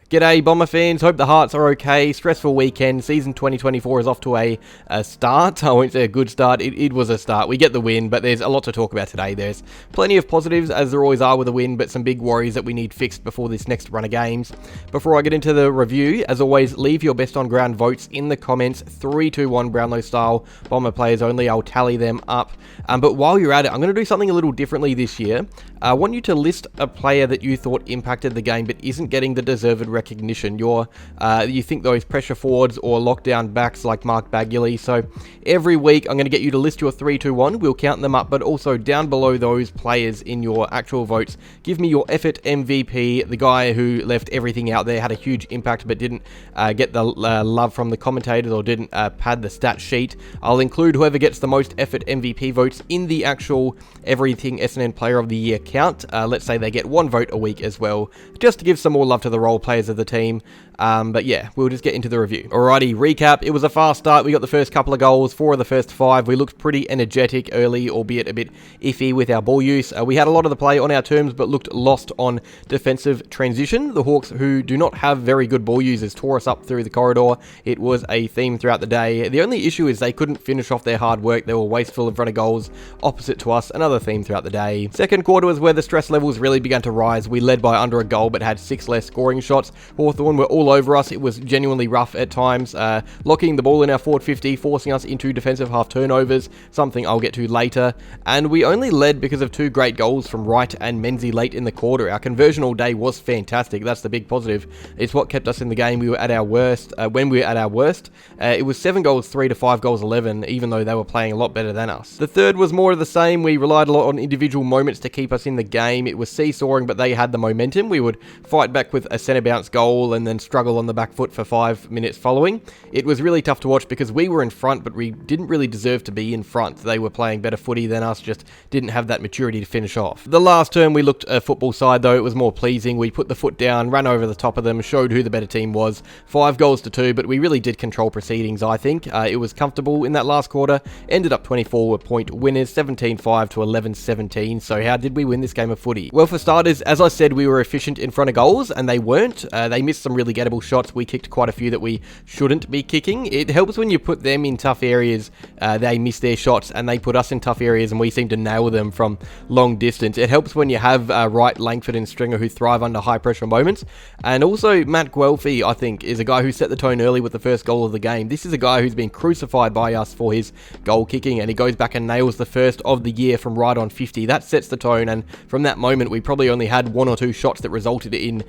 G'day Bomber fans, hope the Hearts are okay. Stressful weekend, season 2024 is off to a start. I won't say a good start, it was a start. We get the win, but there's a lot to talk about today. There's plenty of positives, as there always are with a win, but some big worries that we need fixed before this next run of games. Before I get into the review, as always, leave your best on ground votes in the comments, 3-2-1 Brownlow style, Bomber players only, I'll tally them up. But while you're at it, I'm going to do something a little differently this year. I want you to list a player that you thought impacted the game but isn't getting the deserved recognition. You think those pressure forwards or lockdown backs like Mark Bagley. So every week I'm going to get you to list your 3-2-1. We'll count them up, but also down below those players in your actual votes, give me your effort MVP, the guy who left everything out there, had a huge impact but didn't get the love from the commentators or didn't pad the stat sheet. I'll include whoever gets the most effort MVP votes in the actual Everything Essendon Player of the Year count. Let's say they get one vote a week as well, just to give some more love to the role players of the team. But yeah, we'll just get into the review. Alrighty, recap. It was a fast start. We got the first couple of goals, 4 of the first 5. We looked pretty energetic early, albeit a bit iffy with our ball use. We had a lot of the play on our terms, but looked lost on defensive transition. The Hawks, who do not have very good ball users, tore us up through the corridor. It was a theme throughout the day. The only issue is they couldn't finish off their hard work. They were wasteful in front of goals, opposite to us. Another theme throughout the day. Second quarter was where the stress levels really began to rise. We led by under a goal, but had 6 less scoring shots. Hawthorn were all over us. It was genuinely rough at times, locking the ball in our forward 50, forcing us into defensive half turnovers, something I'll get to later. And we only led because of 2 great goals from Wright and Menzies late in the quarter. Our conversion all day was fantastic. That's the big positive. It's what kept us in the game. We were at our worst. When we were at our worst, it was 7 goals 3 to 5 goals 11, even though they were playing a lot better than us. The third was more of the same. We relied a lot on individual moments to keep us in the game. It was seesawing, but they had the momentum. We would fight back with a centre bounce goal and then struggle on the back foot for 5 minutes following. It was really tough to watch because we were in front, but we didn't really deserve to be in front. They were playing better footy than us, just didn't have that maturity to finish off. The last term we looked a football side, though. It was more pleasing. We put the foot down, ran over the top of them, showed who the better team was. 5 goals to 2, but we really did control proceedings, I think. It was comfortable in that last quarter. Ended up 24-point winners, 17-5 to 11-17. So how did we win this game of footy? Well, for starters, as I said, we were efficient in front of goals, and they weren't. They missed some really gettable shots. We kicked quite a few that we shouldn't be kicking. It helps when you put them in tough areas, they miss their shots, and they put us in tough areas, and we seem to nail them from long distance. It helps when you have Wright, Langford, and Stringer who thrive under high-pressure moments. And also, Matt Guelphy, I think, is a guy who set the tone early with the first goal of the game. This is a guy who's been crucified by us for his goal kicking, and he goes back and nails the first of the year from right on 50. That sets the tone, and from that moment, we probably only had 1 or 2 shots that resulted in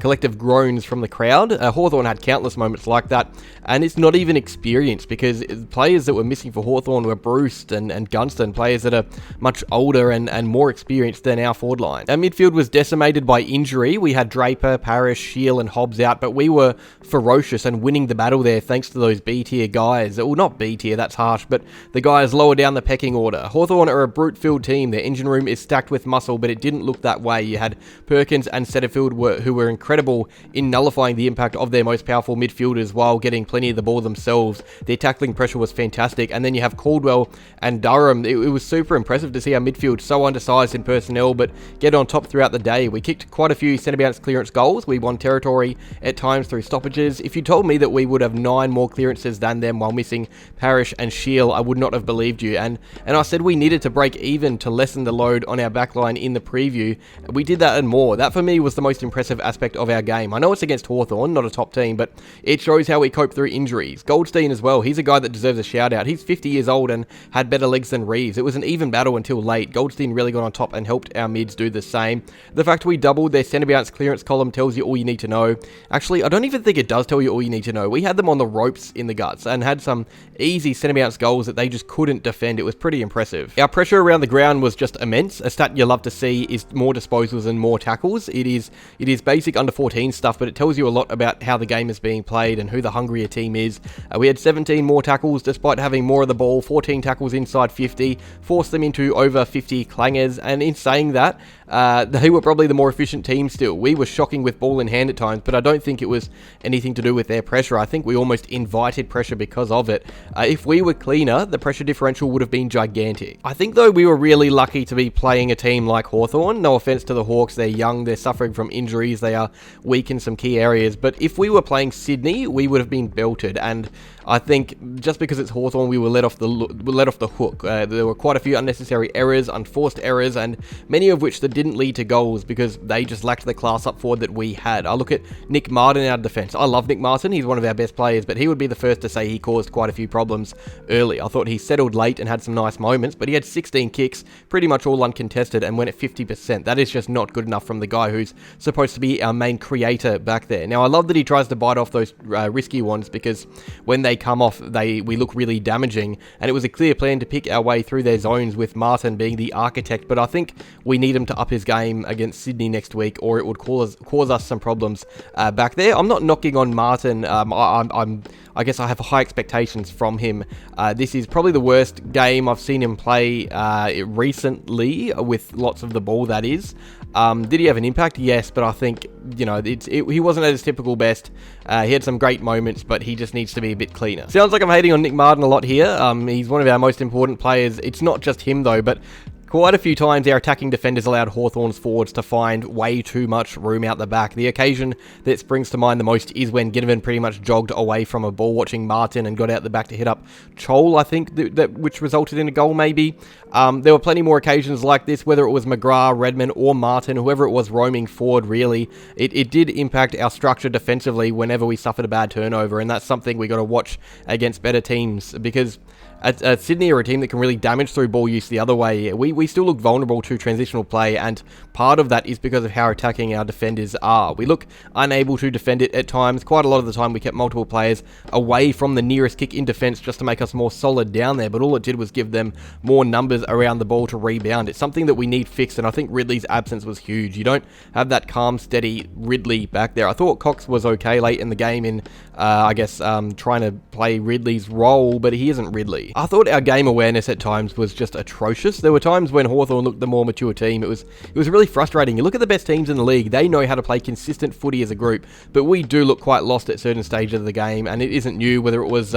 collective groans from the crowd. Hawthorn had countless moments like that, and it's not even experience, because players that were missing for Hawthorn were Bruce and Gunston, players that are much older and more experienced than our forward line. Our midfield was decimated by injury. We had Draper, Parrish, Shield and Hobbs out, but we were ferocious and winning the battle there thanks to those B-tier guys. Well, not B-tier, that's harsh, but the guys lower down the pecking order. Hawthorn are a brute-filled team. Their engine room is stacked with muscle, but it didn't look that way. You had Perkins and Setterfield who were incredible in nullifying the impact of their most powerful midfielders while getting plenty of the ball themselves. Their tackling pressure was fantastic. And then you have Caldwell and Durham. It was super impressive to see our midfield so undersized in personnel, but get on top throughout the day. We kicked quite a few centre bounce clearance goals. We won territory at times through stoppages. If you told me that we would have 9 more clearances than them while missing Parrish and Shield, I would not have believed you. And I said we needed to break even to lessen the load on our backline in the preview. We did that and more. That for me was the most impressive aspect of our game. I know it's against Hawthorn, not a top team, but it shows how we cope through injuries. Goldstein as well. He's a guy that deserves a shout out. He's 50 years old and had better legs than Reeves. It was an even battle until late. Goldstein really got on top and helped our mids do the same. The fact we doubled their centre bounce clearance column tells you all you need to know. Actually, I don't even think it does tell you all you need to know. We had them on the ropes in the guts and had some easy centre bounce goals that they just couldn't defend. It was pretty impressive. Our pressure around the ground was just immense. A stat you love to see is more disposals and more tackles. It is basic under 14 stuff, but it tells you a lot about how the game is being played and who the hungrier team is. We had 17 more tackles despite having more of the ball, 14 tackles inside 50, forced them into over 50 clangers, and in saying that, they were probably the more efficient team still. We were shocking with ball in hand at times, but I don't think it was anything to do with their pressure. I think we almost invited pressure because of it. If we were cleaner, the pressure differential would have been gigantic. I think, though, we were really lucky to be playing a team like Hawthorn. No offense to the Hawks, they're young, they're suffering from injuries, they are weak weak in some key areas, but if we were playing Sydney, we would have been belted, and I think just because it's Hawthorn, we were let off the hook. There were quite a few unnecessary errors, unforced errors, and many of which that didn't lead to goals because they just lacked the class up forward that we had. I look at Nick Martin in our defence. I love Nick Martin. He's one of our best players, but he would be the first to say he caused quite a few problems early. I thought he settled late and had some nice moments, but he had 16 kicks, pretty much all uncontested, and went at 50%. That is just not good enough from the guy who's supposed to be our main creator back there. Now, I love that he tries to bite off those risky ones because when they come off, we look really damaging, and it was a clear plan to pick our way through their zones with Martin being the architect, but I think we need him to up his game against Sydney next week, or it would cause us some problems back there. I'm not knocking on Martin. I guess I have high expectations from him. This is probably the worst game I've seen him play recently, with lots of the ball, that is. Did he have an impact? Yes, but I think, he wasn't at his typical best. He had some great moments, but he just needs to be a bit cleaner. Sounds like I'm hating on Nick Martin a lot here. He's one of our most important players. It's not just him, though, but quite a few times our attacking defenders allowed Hawthorn's forwards to find way too much room out the back. The occasion that springs to mind the most is when Ginnivan pretty much jogged away from a ball watching Martin and got out the back to hit up Chol, I think, which resulted in a goal maybe. There were plenty more occasions like this, whether it was McGrath, Redmond or Martin, whoever it was roaming forward really. It did impact our structure defensively whenever we suffered a bad turnover, and that's something we got to watch against better teams, because Sydney are a team that can really damage through ball use the other way. We still look vulnerable to transitional play, and part of that is because of how attacking our defenders are. We look unable to defend it at times. Quite a lot of the time we kept multiple players away from the nearest kick in defence just to make us more solid down there, but all it did was give them more numbers around the ball to rebound. It's something that we need fixed, and I think Ridley's absence was huge. You don't have that calm, steady Ridley back there. I thought Cox was okay late in the game in, trying to play Ridley's role, but he isn't Ridley. I thought our game awareness at times was just atrocious. There were times when Hawthorn looked the more mature team. It was really frustrating. You look at the best teams in the league, they know how to play consistent footy as a group, but we do look quite lost at certain stages of the game, and it isn't new, whether it was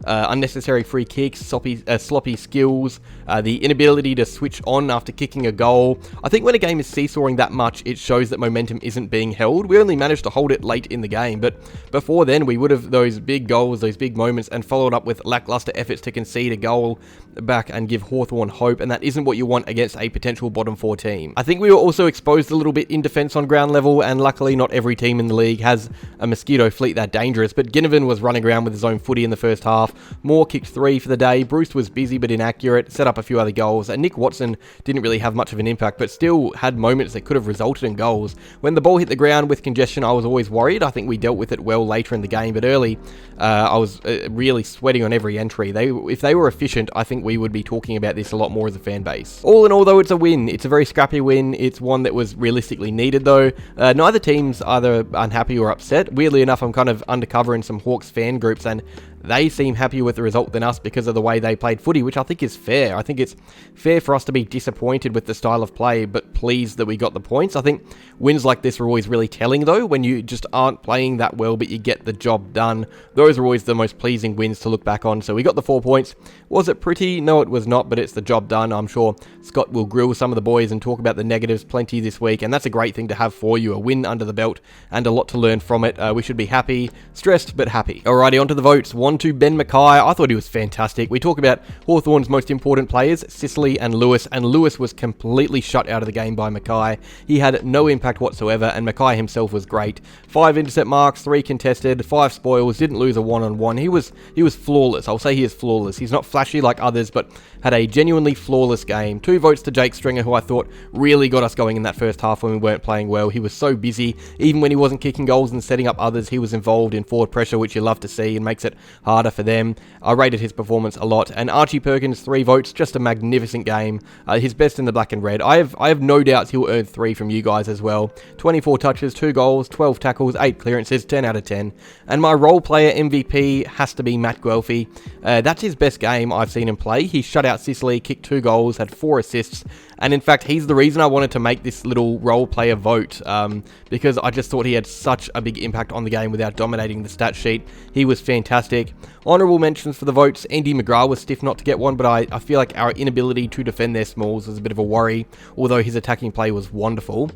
unnecessary free kicks, sloppy skills, the inability to switch on after kicking a goal. I think when a game is seesawing that much, it shows that momentum isn't being held. We only managed to hold it late in the game, but before then we would have those big goals, those big moments, and followed up with lackluster efforts to concede a goal back and give Hawthorn hope, and that isn't what you want against a potential bottom 4 team. I think we were also exposed a little bit in defence on ground level, and luckily not every team in the league has a mosquito fleet that dangerous, but Ginnivan was running around with his own footy in the first half. Moore kicked 3 for the day, Bruce was busy but inaccurate, set up a few other goals, and Nick Watson didn't really have much of an impact, but still had moments that could have resulted in goals. When the ball hit the ground with congestion, I was always worried. I think we dealt with it well later in the game, but early, I was really sweating on every entry. If they were efficient, I think we would be talking about this a lot more as a fan base. All in all, though, it's a win. It's a very scrappy win. It's one that was realistically needed, though. Neither team's either unhappy or upset. Weirdly enough, I'm kind of undercover in some Hawks fan groups, and they seem happier with the result than us because of the way they played footy, which I think is fair. I think it's fair for us to be disappointed with the style of play, but pleased that we got the points. I think wins like this are always really telling, though, when you just aren't playing that well, but you get the job done. Those are always the most pleasing wins to look back on. So we got the 4 points. Was it pretty? No, it was not, but it's the job done. I'm sure Scott will grill some of the boys and talk about the negatives plenty this week, and that's a great thing to have for you, a win under the belt and a lot to learn from it. We should be happy, stressed, but happy. Alrighty, on to the votes. 1 to Ben Mackay. I thought he was fantastic. We talk about Hawthorn's most important players, Sicily and Lewis was completely shut out of the game by Mackay. He had no impact whatsoever, and Mackay himself was great. 5 intercept marks, 3 contested, 5 spoils, didn't lose a one-on-one. He was flawless. I'll say he is flawless. He's not flashy like others, but had a genuinely flawless game. 2 votes to Jake Stringer, who I thought really got us going in that first half when we weren't playing well. He was so busy. Even when he wasn't kicking goals and setting up others, he was involved in forward pressure, which you love to see and makes it harder for them. I rated his performance a lot. And Archie Perkins, 3 votes, just a magnificent game. His best in the black and red. I have no doubts he'll earn 3 from you guys as well. 24 touches, 2 goals, 12 tackles, 8 clearances, 10 out of 10. And my role player MVP has to be Matt Guelphy. That's his best best game I've seen him play. He shut out Sicily, kicked 2 goals, had 4 assists, and in fact, he's the reason I wanted to make this little role player vote, because I just thought he had such a big impact on the game without dominating the stat sheet. He was fantastic. Honourable mentions for the votes, Andy McGrath was stiff not to get one, but I feel like our inability to defend their smalls was a bit of a worry, although his attacking play was wonderful.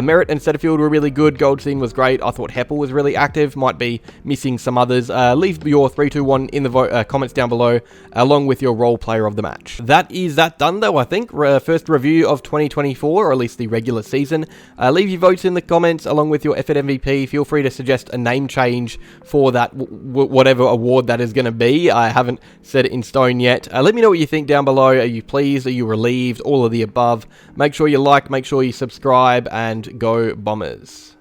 Merritt and Setterfield were really good. Goldstein was great. I thought Heppel was really active, might be missing some others. Leave your 3, 2, 1 in the comments down below, along with your role player of the match. That is that done though, I think. First review of 2024, or at least the regular season. Leave your votes in the comments, along with your effort MVP. Feel free to suggest a name change for that, whatever award that is going to be. I haven't set it in stone yet. Let me know what you think down below. Are you pleased? Are you relieved? All of the above. Make sure you like, make sure you subscribe, and go Bombers.